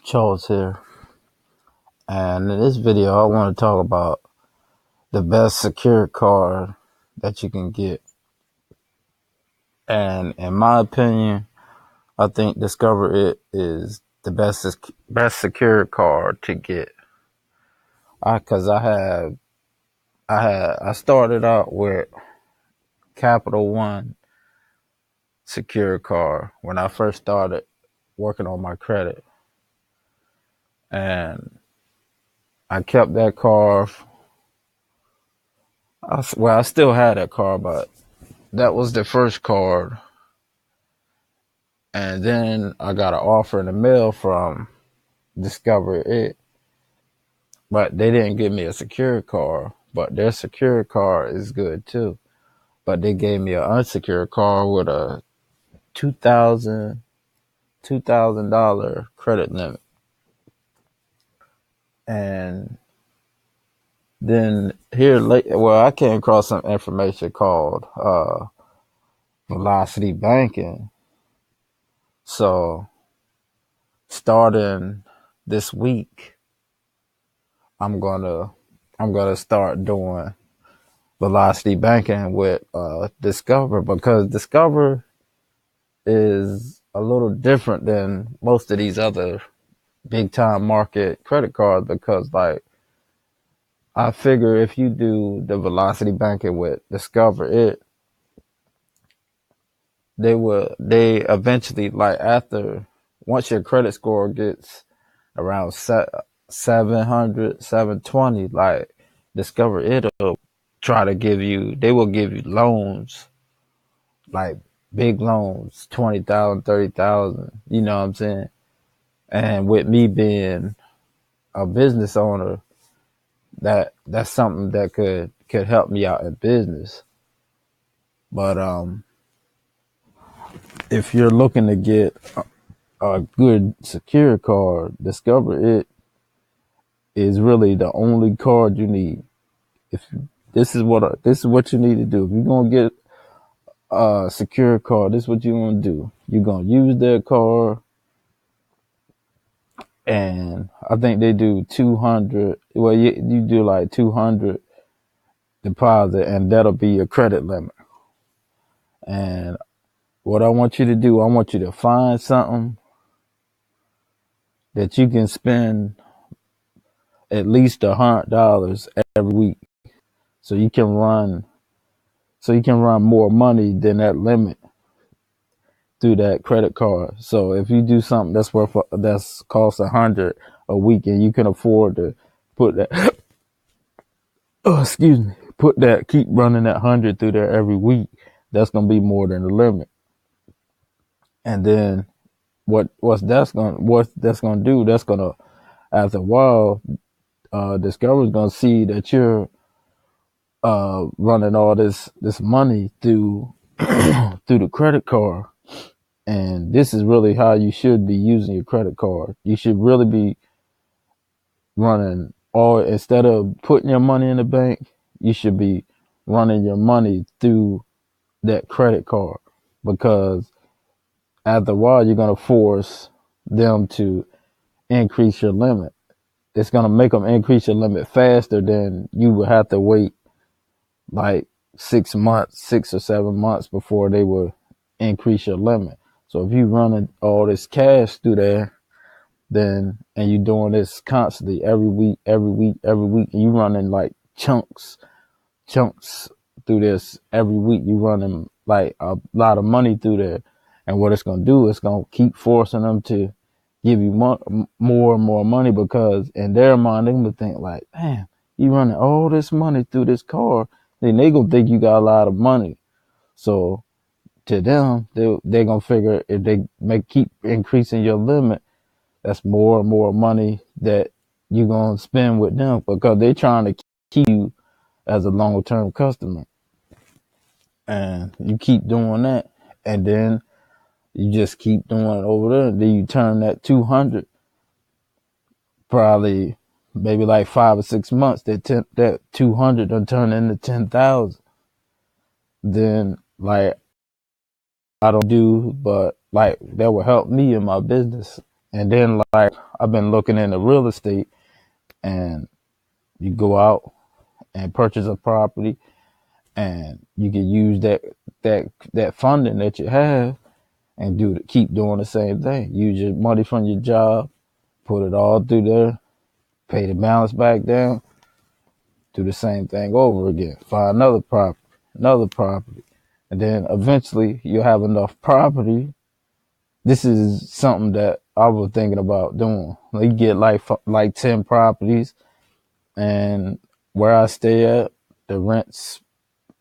Charles here, and in this video, I want to talk about the best secured card that you can get. And in my opinion, I think Discover It is the best secured card to get. Cause I started out with Capital One secured card when I first started working on my credit, and I kept that card. I still had that card, but that was the first card. And then I got an offer in the mail from Discover It, but they didn't give me a secure card. But their secure card is good too. But they gave me an unsecured card with a $2,000 credit limit. And then I came across some information called velocity banking. So starting this week, I'm gonna start doing velocity banking with Discover, because Discover is a little different than most of these other big time market credit cards, because like I figure if you do the velocity banking with Discover It, they eventually, like after once your credit score gets around 700, 720, like Discover It'll they will give you loans, like big loans, 20,000, 30,000, you know what I'm saying? And with me being a business owner, that's something that could help me out in business. But if you're looking to get a good secure card, Discover It is really the only card you need. If this is what you need to do. If you're gonna get a secure card, this is what you're gonna do. You're gonna use their card, and I think they do 200. Well, you do like 200 deposit, and that'll be your credit limit. And what I want you to do, I want you to find something that you can spend at least $100 every week, so you can run more money than that limit through that credit card. So if you do something that's cost $100 a week, and you can afford to put that, keep running that 100 through there every week, that's gonna be more than the limit. And then what that's gonna do? That's gonna, after a while, Discover's gonna see that you're running all this money through through the credit card. And this is really how you should be using your credit card. You should really be running instead of putting your money in the bank, you should be running your money through that credit card, because after a while, you're going to force them to increase your limit. It's going to make them increase your limit faster than you would have to wait like 6 or 7 months before they will increase your limit. So if you running all this cash through there, and you're doing this constantly every week, and you running like chunks through this every week, you running like a lot of money through there. And what it's going to do, it's going to keep forcing them to give you more and more money, because in their mind, they're going to think like, man, you running all this money through this card, then they going to think you got a lot of money. So to them, they're going to figure if they keep increasing your limit, that's more and more money that you're going to spend with them, because they're trying to keep you as a long-term customer. And you keep doing that, and then you just keep doing it over there. And then you turn that 200, probably maybe like 5 or 6 months, that 200 will turn into 10,000. Then like I don't do, but like that will help me in my business. And then like I've been looking into real estate, and you go out and purchase a property, and you can use that funding that you have and keep doing the same thing. Use your money from your job, put it all through there, pay the balance back down, do the same thing over again. Find another property, and then eventually you'll have enough property. This is something that I was thinking about doing. You get like 10 properties, and where I stay at, the rents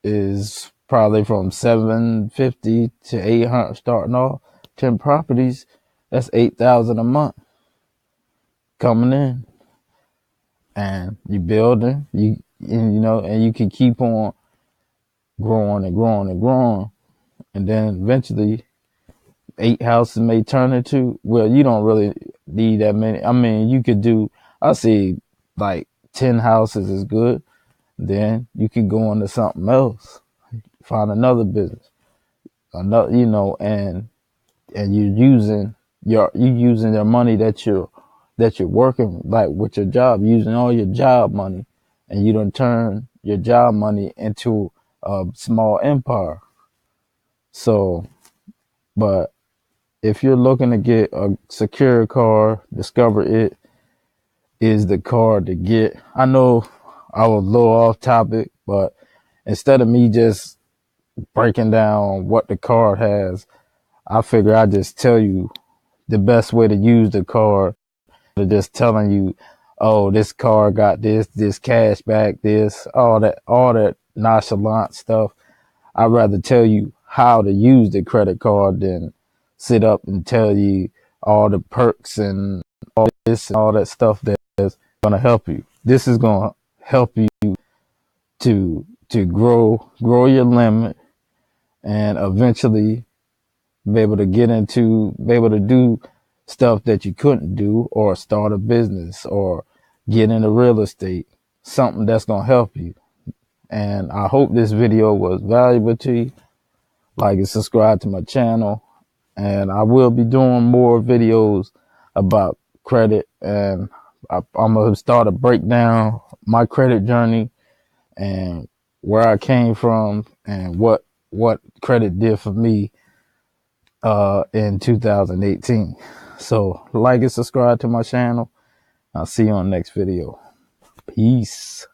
is probably from 750 to 800 starting off. 10 properties, that's 8,000 a month coming in, and you building, and you can keep on growing and growing and growing, and then eventually 8 houses may turn into, well, you don't really need that many. I mean, you could do, I see like 10 houses is good. Then you could go into something else, find another business, another, and you using your money that you're working like with your job, using all your job money, and you don't turn your job money into a small empire. So, but if you're looking to get a secure car, Discover It is the car to get. I know I was a little off topic, but instead of me just breaking down what the card has, I figure I just tell you the best way to use the card, to just telling you, oh, this card got this cash back, this, all that nonchalant stuff. I'd rather tell you how to use the credit card than sit up and tell you all the perks and all this and all that stuff that's going to help you. This is going to help you to grow your limit, and eventually be able to do stuff that you couldn't do, or start a business, or get into real estate, something that's going to help you. And I hope this video was valuable to you. Like and subscribe to my channel, and I will be doing more videos about credit, and I'm going to start a breakdown my credit journey and where I came from and what credit did for me in 2018. So like and subscribe to my channel. I'll see you on the next video. Peace.